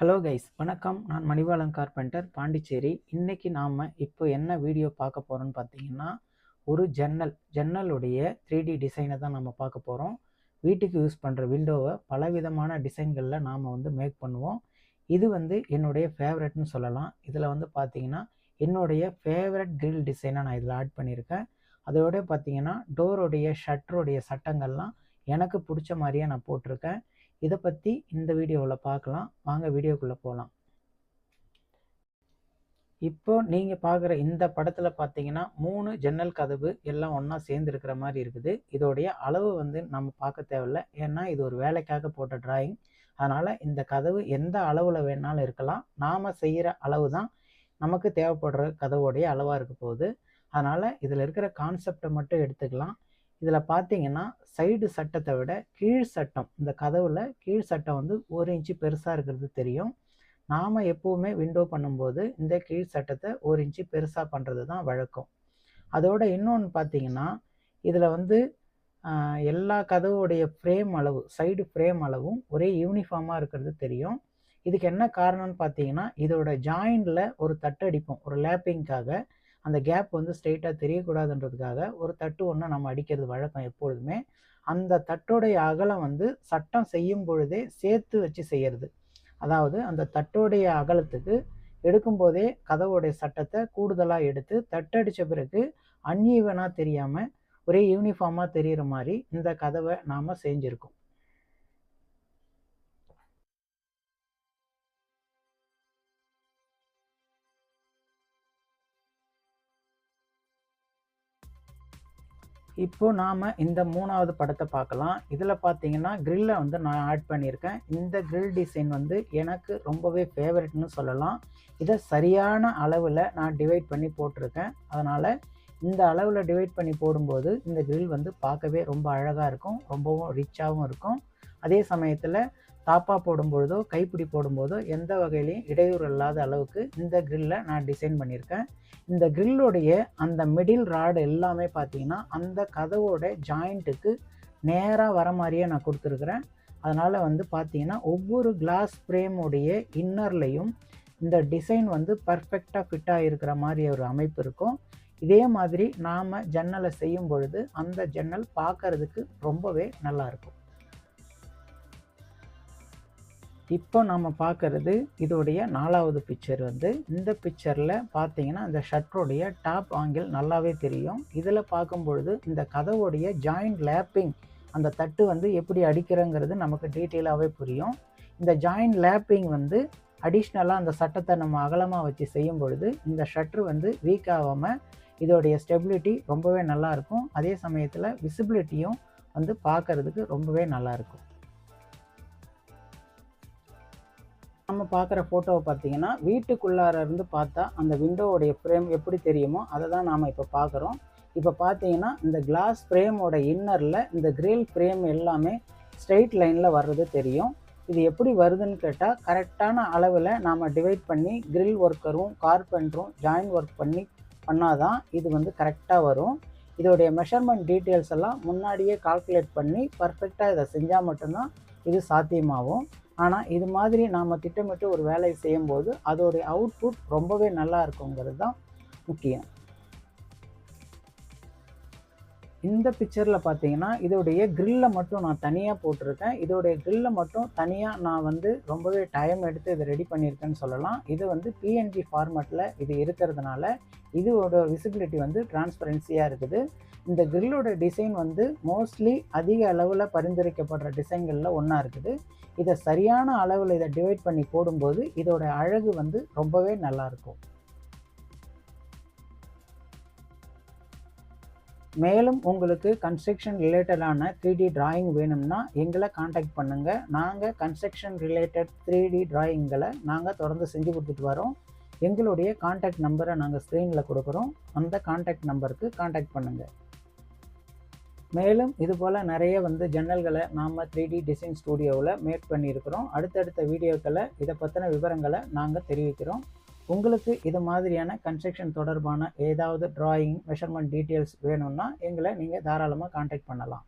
Hello guys, வணக்கம். நான் மணிவாளன் carpenter, Pondicherry. இன்னைக்கு நாம் இப்போ என்ன வீடியோ பார்க்க போகிறோம்னு பார்த்தீங்கன்னா, ஒரு ஜன்னலுடைய 3D டிசைனை தான் நம்ம பார்க்க போகிறோம். வீட்டுக்கு யூஸ் பண்ணுற விண்டோவை பலவிதமான டிசைன்களில் நாம் மேக் பண்ணுவோம். இது என்னுடைய ஃபேவரட்னு சொல்லலாம். இதில் பார்த்தீங்கன்னா, என்னுடைய ஃபேவரட் கிரில் டிசைனை நான் இதில் ஆட் பண்ணியிருக்கேன். அதோட பார்த்தீங்கன்னா, டோருடைய ஷட்டருடைய சட்டங்கள்லாம் எனக்கு பிடிச்ச மாதிரியே நான் போட்டிருக்கேன். இதை பற்றி இந்த வீடியோவில் பார்க்கலாம். வாங்க வீடியோக்குள்ளே போகலாம். இப்போ நீங்கள் பார்க்குற இந்த படத்தில் பார்த்தீங்கன்னா 3 ஜன்னல் கதவு எல்லாம் ஒன்றா சேர்ந்து இருக்கிற மாதிரி இருக்குது. இதோடைய அளவு நம்ம பார்க்க தேவையில்லை, ஏன்னா இது ஒரு வேலைக்காக போட்ட டிராயிங். அதனால் இந்த கதவு எந்த அளவில் வேணாலும் இருக்கலாம். நாம் செய்கிற அளவு தான் நமக்கு தேவைப்படுற கதவுடைய அளவாக இருக்க போகுது. அதனால் இதில் இருக்கிற கான்செப்டை மட்டும் எடுத்துக்கலாம். இதில் பார்த்தீங்கன்னா சைடு சட்டத்தை விட கீழ் சட்டம், இந்த கதவுல கீழ் சட்டம் 1 இன்ச்சு பெருசாக இருக்கிறது தெரியும். நாம் எப்போவுமே விண்டோ பண்ணும்போது இந்த கீழ் சட்டத்தை 1 இன்ச்சு பெருசாக பண்ணுறது தான் வழக்கம். அதோட இன்னொன்று பார்த்தீங்கன்னா, இதில் எல்லா கதவுடைய ஃப்ரேம் அளவு, சைடு ஃப்ரேம் அளவும் ஒரே யூனிஃபார்மாக இருக்கிறது தெரியும். இதுக்கு என்ன காரணம்னு பார்த்தீங்கன்னா, இதோட ஜாயிண்டில் ஒரு தட்டு அடிப்போம், ஒரு லேப்பிங்காக. அந்த கேப் ஸ்ட்ரெயிட்டாக தெரியக்கூடாதுன்றதுக்காக ஒரு தட்டு ஒன்று நம்ம அடிக்கிறது வழக்கம் எப்பொழுதுமே. அந்த தட்டோடைய அகலம் சட்டம் செய்யும் பொழுதே சேர்த்து வச்சு செய்கிறது. அதாவது அந்த தட்டோடைய அகலத்துக்கு எடுக்கும்போதே கதவுடைய சட்டத்தை கூடுதலாக எடுத்து தட்டடித்த பிறகு அன்ஈவனாக தெரியாமல் ஒரே யூனிஃபார்மாக தெரிகிற மாதிரி இந்த கதவை நாம் செஞ்சுருக்கோம். இப்போ நாம் இந்த 3வது படத்தை பார்க்கலாம். இதில் பார்த்தீங்கன்னா கிரில்லை நான் ஆட் பண்ணியிருக்கேன். இந்த கிரில் டிசைன் எனக்கு ரொம்பவே ஃபேவரட்னு சொல்லலாம். இதை சரியான அளவில் நான் டிவைட் பண்ணி போட்டிருக்கேன். அதனால் இந்த அளவில் டிவைட் பண்ணி போடும்போது இந்த கிரில் பார்க்கவே ரொம்ப அழகாக இருக்கும், ரொம்பவும் ரிச்சாகவும் இருக்கும். அதே சமயத்தில் தாப்பா போடும்பொழுதோ கைப்பிடி போடும்போதோ எந்த வகையிலையும் இடையூறு இல்லாத அளவுக்கு இந்த கிரில்லை நான் டிசைன் பண்ணியிருக்கேன். இந்த கிரில்லுடைய அந்த மிடில் ராடு எல்லாமே பார்த்தீங்கன்னா அந்த கதவோட ஜாயிண்ட்டுக்கு நேராக வர மாதிரியே நான் கொடுத்துருக்குறேன். அதனால் பார்த்தீங்கன்னா ஒவ்வொரு கிளாஸ் ஃப்ரேமுடைய இன்னர்லையும் இந்த டிசைன் பர்ஃபெக்டாக ஃபிட்டாக இருக்கிற மாதிரி ஒரு அமைப்பு இருக்கும். இதே மாதிரி நாம் ஜன்னலை செய்யும் பொழுது அந்த ஜன்னல் பார்க்கறதுக்கு ரொம்பவே நல்லாயிருக்கும். இப்போ நம்ம பார்க்குறது இதோடைய 4வது பிக்சர். இந்த பிக்சரில் பார்த்தீங்கன்னா இந்த ஷட்டருடைய டாப் ஆங்கிள் நல்லாவே தெரியும். இதில் பார்க்கும்பொழுது இந்த கதவுடைய ஜாயிண்ட் லேப்பிங், அந்த தட்டு எப்படி அடிக்கிறங்கிறது நமக்கு டீட்டெயிலாகவே புரியும். இந்த ஜாயிண்ட் லேப்பிங் அடிஷ்னலாக அந்த சட்டத்தை நம்ம அகலமாக வச்சு செய்யும் பொழுது இந்த ஷட்ரு வீக் ஆகாமல் இதோடைய ஸ்டெபிலிட்டி ரொம்பவே நல்லாயிருக்கும். அதே சமயத்தில் விசிபிலிட்டியும் பார்க்குறதுக்கு ரொம்பவே நல்லாயிருக்கும். நம்ம பார்க்குற ஃபோட்டோவை பார்த்தீங்கன்னா வீட்டுக்குள்ளார இருந்து பார்த்தா அந்த விண்டோவுடைய ஃப்ரேம் எப்படி தெரியுமோ அதை தான் நாம் இப்போ பார்க்குறோம். இப்போ பார்த்தீங்கன்னா இந்த கிளாஸ் ஃப்ரேமோட இன்னரில் இந்த கிரில் ஃப்ரேம் எல்லாமே ஸ்ட்ரெயிட் லைனில் வர்றது தெரியும். இது எப்படி வருதுன்னு கேட்டால் கரெக்டான அளவில் நாம் டிவைட் பண்ணி கிரில் ஒர்க்கரும் கார்பெண்டரும் ஜாயின் ஒர்க் பண்ணாதான் இது கரெக்டாக வரும். இதோடைய மெஷர்மெண்ட் டீட்டெயில்ஸ் எல்லாம் முன்னாடியே கால்குலேட் பண்ணி பர்ஃபெக்டாக இதை செஞ்சால் மட்டும்தான் இது சாத்தியமாகும். ஆனால் இது மாதிரி நாம் திட்டமிட்டு ஒரு வேலையை செய்யும்போது அதோடைய அவுட்புட் ரொம்பவே நல்லா இருக்குங்கிறது தான் முக்கியம். இந்த பிக்சரில் பார்த்தீங்கன்னா இதோடைய கிரில்லை மட்டும் நான் தனியாக போட்டிருக்கேன். இதோடைய கிரில்லை மட்டும் தனியாக நான் ரொம்பவே டைம் எடுத்து இதை ரெடி பண்ணியிருக்கேன்னு சொல்லலாம். இது PNG ஃபார்மேட்டில் இது இருக்கிறதுனால இதோட விசிபிலிட்டி டிரான்ஸ்பரன்சியாக இருக்குது. இந்த கிரில்லோட டிசைன் மோஸ்ட்லி அதிக அளவில் பரிந்துரைக்கப்படுற டிசைன்களில் ஒன்றா இருக்குது. இதை சரியான அளவில் இதை டிவைட் பண்ணி போடும்போது இதோட அழகு ரொம்பவே நல்லாயிருக்கும். மேலும் உங்களுக்கு கன்ஸ்ட்ரக்ஷன் ரிலேட்டடான 3D டிராயிங் வேணும்னா எங்களை காண்டாக்ட் பண்ணுங்கள். நாங்கள் கன்ஸ்ட்ரக்ஷன் ரிலேட்டட் 3D டிராயிங்களை நாங்கள் தொடர்ந்து செஞ்சு கொடுத்துட்டு வரோம். எங்களுடைய காண்டாக்ட் நம்பரை நாங்கள் ஸ்க்ரீனில் கொடுக்குறோம். அந்த காண்டாக்ட் நம்பருக்கு காண்டாக்ட் பண்ணுங்கள். மேலும் இதுபோல் நிறைய ஜன்னல்களை நாம் 3D டிசைன் ஸ்டூடியோவில் மேக் பண்ணியிருக்கிறோம். அடுத்தடுத்த வீடியோக்களை இதை பற்றின விவரங்களை நாங்கள் தெரிவிக்கிறோம். உங்களுக்கு இது மாதிரியான கன்ஸ்ட்ரக்ஷன் தொடர்பான ஏதாவது டிராயிங் மெஷர்மெண்ட் டீட்டெயில்ஸ் வேணும்னா எங்களை நீங்கள் தாராளமாக காண்டாக்ட் பண்ணலாம்.